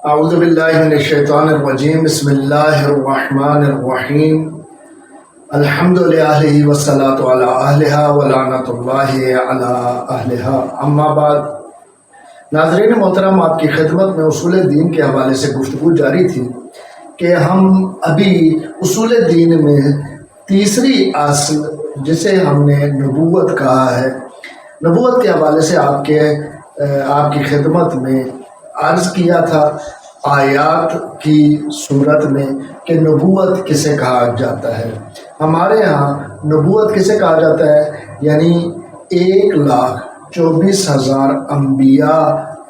اعوذ باللہ من الشیطان الرجیم بسم اللہ الرحمن الرحیم الحمد للہ والصلاۃ علی اہلہا ولعنۃ اللہ علی اہلہا اما بعد۔ ناظرین محترم، آپ کی خدمت میں اصول دین کے حوالے سے گفتگو جاری تھی کہ ہم ابھی اصول دین میں تیسری اصل جسے ہم نے نبوت کہا ہے، نبوت کے حوالے سے آپ کی خدمت میں عرض کیا تھا آیات کی صورت میں کہ نبوت کسے کہا جاتا ہے۔ ہمارے ہاں نبوت کسے کہا جاتا ہے؟ یعنی 1,24,000 انبیاء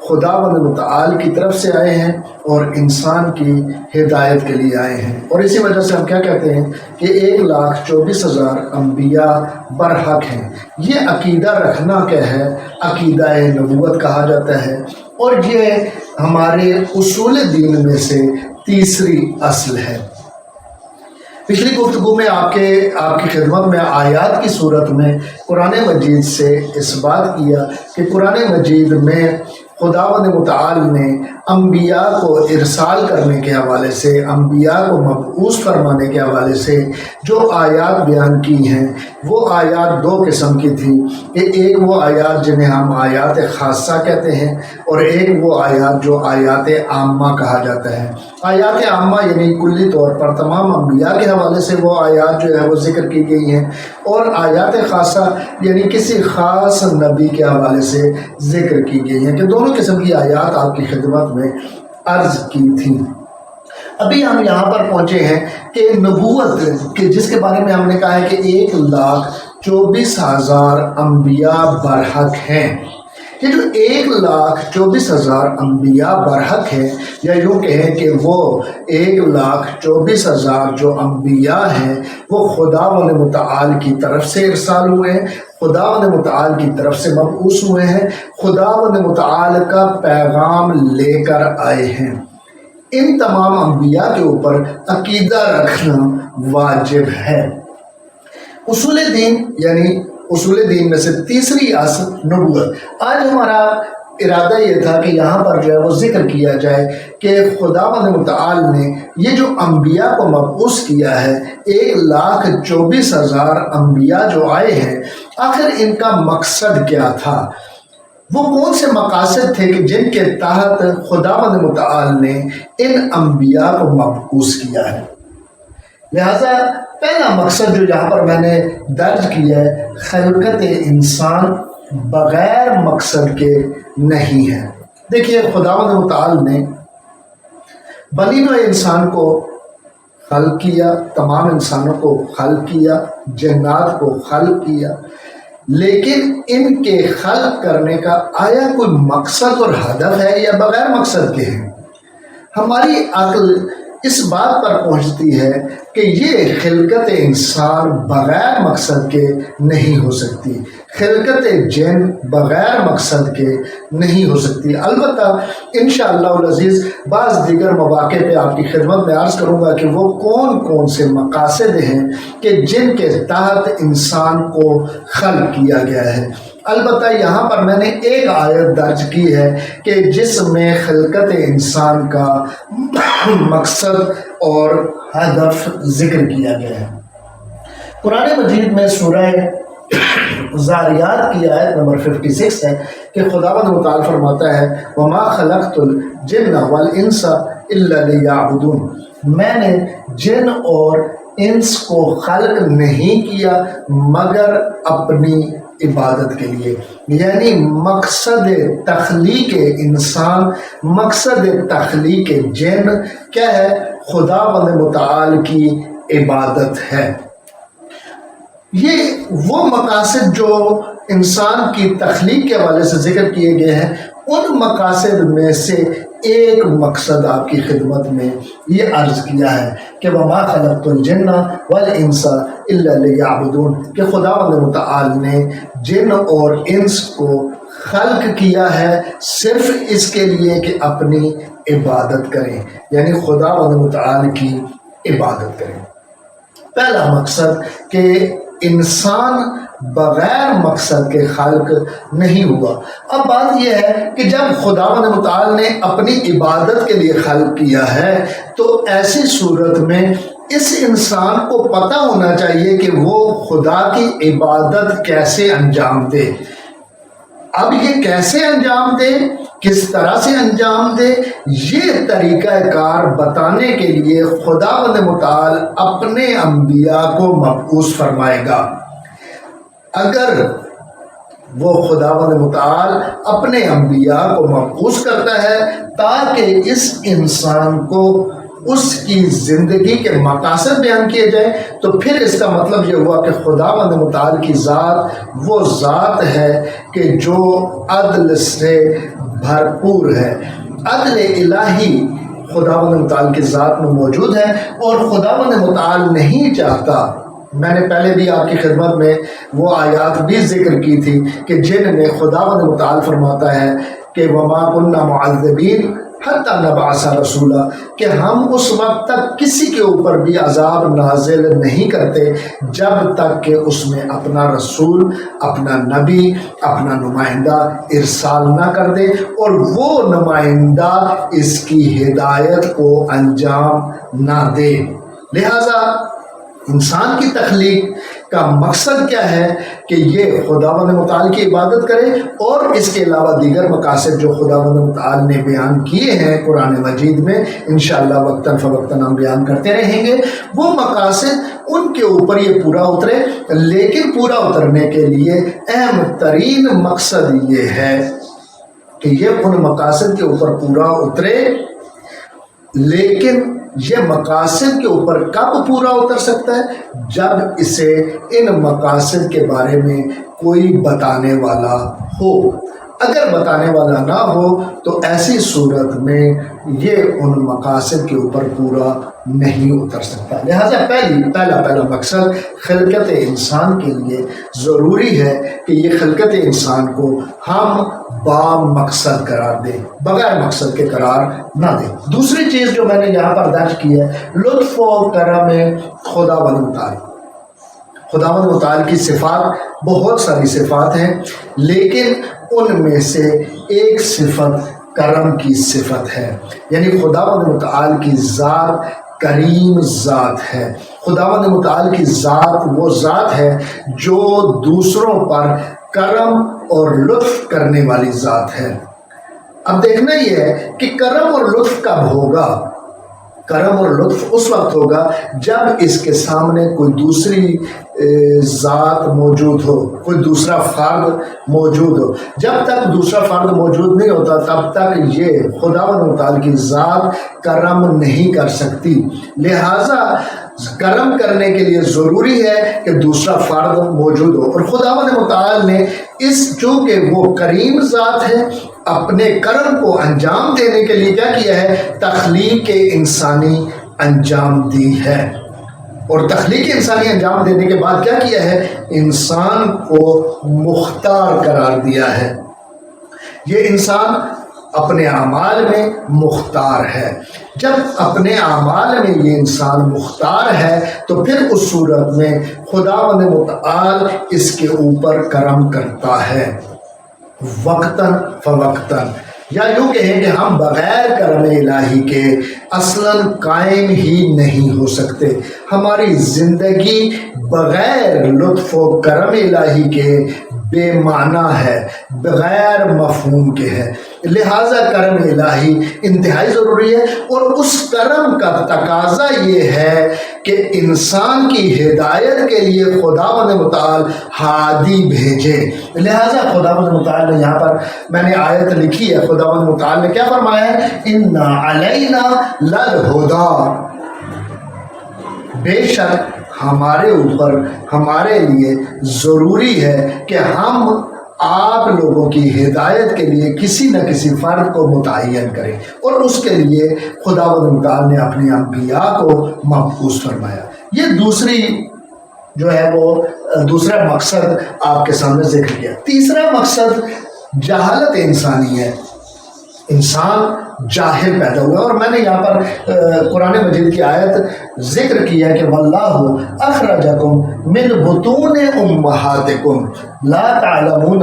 خداوند متعال کی طرف سے آئے ہیں اور انسان کی ہدایت کے لیے آئے ہیں، اور اسی وجہ سے ہم کیا کہتے ہیں کہ 1,24,000 انبیاء برحق ہیں۔ یہ عقیدہ رکھنا کیا ہے؟ عقیدہ نبوت کہا جاتا ہے، اور یہ ہمارے اصول دین میں سے تیسری اصل ہے۔ پچھلی گفتگو میں آپ کی خدمت میں آیات کی صورت میں قرآن مجید سے اس بات کیا کہ قرآن مجید میں خداوند متعال نے انبیاء کو ارسال کرنے کے حوالے سے، انبیاء کو مبعوث فرمانے کے حوالے سے جو آیات بیان کی ہیں، وہ آیات دو قسم کی تھی کہ ایک وہ آیات جنہیں ہم آیات خاصہ کہتے ہیں، اور ایک وہ آیات جو آیات عامہ کہا جاتا ہے۔ آیات عامہ یعنی کلی طور پر تمام انبیاء کے حوالے سے وہ آیات جو ہے وہ ذکر کی گئی ہیں، اور آیات خاصہ یعنی کسی خاص نبی کے حوالے سے ذکر کی گئی ہیں، کہ دونوں قسم کی آیات آپ کی خدمت میں عرض کی تھی۔ ابھی ہم یہاں پر پہنچے ہیں کہ نبوت کہ جس کے بارے میں ہم نے کہا ہے کہ 1,24,000 انبیاء برحق ہیں۔ یہ جو 1,24,000 انبیاء برحق ہیں، یا یوں کہیں کہ وہ 1,24,000 جو انبیاء ہیں وہ خداوند متعال کی طرف سے ارسال ہوئے ہیں، خداوند متعال کی طرف سے مبعوث ہوئے ہیں، خداوند متعال کا پیغام لے کر آئے ہیں۔ ان تمام انبیاء کے اوپر عقیدہ رکھنا واجب ہے۔ اصول دین یعنی اصول دین میں سے تیسری اصل نبوت۔ آج ہمارا ارادہ یہ تھا کہ یہاں پر جو ہے وہ ذکر کیا جائے کہ خداوند متعال نے یہ جو انبیاء کو مبعوث کیا ہے، 1,24,000 انبیاء جو آئے ہیں، آخر ان کا مقصد کیا تھا؟ وہ کون سے مقاصد تھے کہ جن کے تحت خداوند متعال نے ان انبیاء کو مبعوث کیا ہے؟ لہذا پہلا مقصد جو یہاں پر میں نے درج کیا ہے، خلقت انسان بغیر مقصد کے نہیں ہے۔ دیکھیے، خداوند متعال نے بنی نوع انسان کو خلق کیا، تمام انسانوں کو خلق کیا، جنات کو خلق کیا، لیکن ان کے خلق کرنے کا آیا کوئی مقصد اور ہدف ہے یا بغیر مقصد کے ہیں؟ ہماری عقل اس بات پر پہنچتی ہے کہ یہ خلقت انسان بغیر مقصد کے نہیں ہو سکتی، خلقت جن بغیر مقصد کے نہیں ہو سکتی۔ البتہ انشاءاللہ العزیز بعض دیگر مواقع پہ آپ کی خدمت میں عرض کروں گا کہ وہ کون کون سے مقاصد ہیں کہ جن کے تحت انسان کو خلق کیا گیا ہے۔ البتہ یہاں پر میں نے ایک آیت درج کی ہے کہ جس میں خلقت انسان کا مقصد اور ہدف ذکر کیا گیا ہے۔ قرآن مجید میں سورہ ذاریات کی آیت نمبر 56 ہے کہ خداوند متعال فرماتا ہے وَمَا خَلَقْتُ الْجِنَّ وَالْإِنسَ إِلَّا لِيَعْبُدُونَ، میں نے جن اور انس کو خلق نہیں کیا مگر اپنی عبادت کے لیے۔ یعنی مقصد تخلیق انسان، مقصد تخلیق جن کیا ہے؟ خداوند متعال کی عبادت ہے۔ یہ وہ مقاصد جو انسان کی تخلیق کے حوالے سے ذکر کیے گئے ہیں، ان مقاصد میں سے ایک مقصد آپ کی خدمت میں یہ عرض کیا ہے کہ وَمَا خَلَقْتُ الْجِنَّ وَالْإِنسَ إِلَّا لِيَعْبُدُونَ، کہ خداوند متعال نے جن اور انس کو خلق کیا ہے صرف اس کے لیے کہ اپنی عبادت کریں، یعنی خداوند متعال کی عبادت کریں۔ پہلا مقصد کہ انسان بغیر مقصد کے خلق نہیں ہوا۔ اب بات یہ ہے کہ جب خداوند متعال نے اپنی عبادت کے لیے خلق کیا ہے تو ایسی صورت میں اس انسان کو پتہ ہونا چاہیے کہ وہ خدا کی عبادت کیسے انجام دے۔ اب یہ کیسے انجام دے، کس طرح سے انجام دے، یہ طریقہ کار بتانے کے لیے خداوند متعال اپنے انبیاء کو مبعوث فرمائے گا۔ اگر وہ خداوند متعال اپنے انبیاء کو مبعوث کرتا ہے تاکہ اس انسان کو اس کی زندگی کے مقاصد بیان کیے جائیں، تو پھر اس کا مطلب یہ ہوا کہ خداوند متعال کی ذات وہ ذات ہے کہ جو عدل سے بھرپور ہے۔ عدل الہی خداوند متعال کی ذات میں موجود ہے، اور خداوند متعال نہیں چاہتا، میں نے پہلے بھی آپ کی خدمت میں وہ آیات بھی ذکر کی تھی کہ جن میں خداوند متعال فرماتا ہے کہ وَمَا كُنَّا مُعَذِّبِينَ حَتَّى نَبْعَثَ رَسُولًا، کہ ہم اس وقت تک کسی کے اوپر بھی عذاب نازل نہیں کرتے جب تک کہ اس میں اپنا رسول، اپنا نبی، اپنا نمائندہ ارسال نہ کر دے اور وہ نمائندہ اس کی ہدایت کو انجام نہ دے۔ لہذا انسان کی تخلیق کا مقصد کیا ہے کہ یہ خداوند متعال کی عبادت کرے، اور اس کے علاوہ دیگر مقاصد جو خداوند متعال نے بیان کیے ہیں قرآن مجید میں، انشاءاللہ وقتاً فوقتاً ہم بیان کرتے رہیں گے، وہ مقاصد ان کے اوپر یہ پورا اترے۔ لیکن پورا اترنے کے لیے اہم ترین مقصد یہ ہے کہ یہ ان مقاصد کے اوپر پورا اترے، لیکن یہ مقاصد کے اوپر کب پورا اتر سکتا ہے؟ جب اسے ان مقاصد کے بارے میں کوئی بتانے والا ہو۔ اگر بتانے والا نہ ہو تو ایسی صورت میں یہ ان مقاصد کے اوپر پورا نہیں اتر سکتا۔ لہٰذا پہلا مقصد خلقت انسان کے لیے ضروری ہے کہ یہ خلقت انسان کو ہم با مقصد قرار دیں، بغیر مقصد کے قرار نہ دیں۔ دوسری چیز جو میں نے یہاں پر درج کی ہے، لطف و کرم خداوند متعال۔ خداوند متعال کی صفات بہت ساری صفات ہیں، لیکن ان میں سے ایک صفت کرم کی صفت ہے، یعنی خداوند متعال کی ذات کریم ذات ہے۔ خداوند متعال کی ذات وہ ذات ہے جو دوسروں پر کرم اور لطف کرنے والی ذات ہے۔ اب دیکھنا یہ ہے کہ کرم اور لطف کب ہوگا؟ کرم اور لطف اس وقت ہوگا جب اس کے سامنے کوئی دوسری ذات موجود ہو، کوئی دوسرا فرد موجود ہو۔ جب تک دوسرا فرد موجود نہیں ہوتا تب تک یہ خداوند متعال کی ذات کرم نہیں کر سکتی۔ لہٰذا کرم کرنے کے لیے ضروری ہے کہ دوسرا فرد موجود ہو، اور خداوند متعال نے چونکہ وہ کریم ذات ہے، اپنے کرم کو انجام دینے کے لیے کیا کیا ہے؟ تخلیق انسانی انجام دی ہے، اور تخلیق انسانی انجام دینے کے بعد کیا کیا ہے؟ انسان کو مختار قرار دیا ہے۔ یہ انسان اپنے اعمال میں مختار ہے۔ جب اپنے اعمال میں یہ انسان مختار ہے تو پھر اس صورت میں خداوند متعال اس کے اوپر کرم کرتا ہے، وقتاً فوقتاً، یا یوں کہیں کہ ہم بغیر کرم الہی کے اصلاً قائم ہی نہیں ہو سکتے۔ ہماری زندگی بغیر لطف و کرم الہی کے بے معنی ہے، بغیر مفہوم کے ہے۔ لہٰذا کرم الہی انتہائی ضروری ہے، اور اس کرم کا تقاضا یہ ہے کہ انسان کی ہدایت کے لیے خداوند متعال ہادی بھیجے۔ لہٰذا خداوند متعال نے یہاں پر میں نے آیت لکھی ہے، خداوند متعال نے کیا فرمایا ہے؟ اِنَّا عَلَيْنَا لَلْہُدَىٰ، بے شک ہمارے اوپر، ہمارے لیے ضروری ہے کہ ہم آپ لوگوں کی ہدایت کے لیے کسی نہ کسی فرد کو متعین کریں، اور اس کے لیے خداوند متعال نے اپنے انبیاء کو مبعوث فرمایا۔ یہ دوسری جو ہے وہ دوسرا مقصد آپ کے سامنے ذکر کیا۔ تیسرا مقصد جہالت انسانی ہے۔ انسان جاہل پیدا ہوا. اور میں نے یہاں پر قرآن مجید کی آیت ذکر کیا کہ واللہ اخرجکم من بطون امہاتکم لا تعلمون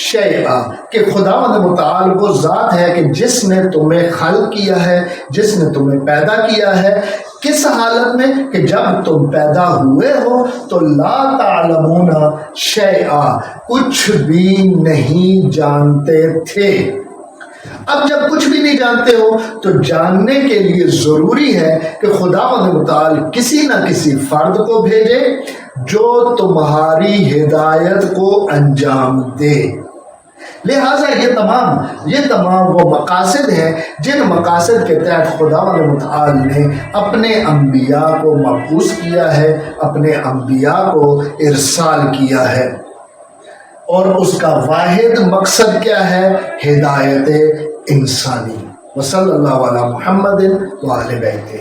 شیئا، کہ خداوند متعال وہ ذات ہے کہ جس نے تمہیں خلق کیا ہے، جس نے تمہیں پیدا کیا ہے. کس حالت میں؟ کہ جب تم پیدا ہوئے ہو تو لا تعلمون شیئا، کچھ بھی نہیں جانتے تھے. اب جب کچھ بھی نہیں جانتے ہو تو جاننے کے لیے ضروری ہے کہ خداوند متعال کسی نہ کسی فرد کو بھیجے جو تمہاری ہدایت کو انجام دے. لہٰذا یہ تمام وہ مقاصد ہیں جن مقاصد کے تحت خداوند متعال نے اپنے انبیاء کو مبعوث کیا ہے، اپنے انبیاء کو ارسال کیا ہے. اور اس کا واحد مقصد کیا ہے؟ ہدایت انسانی. وصلی اللہ علی محمد وآل بیتہ.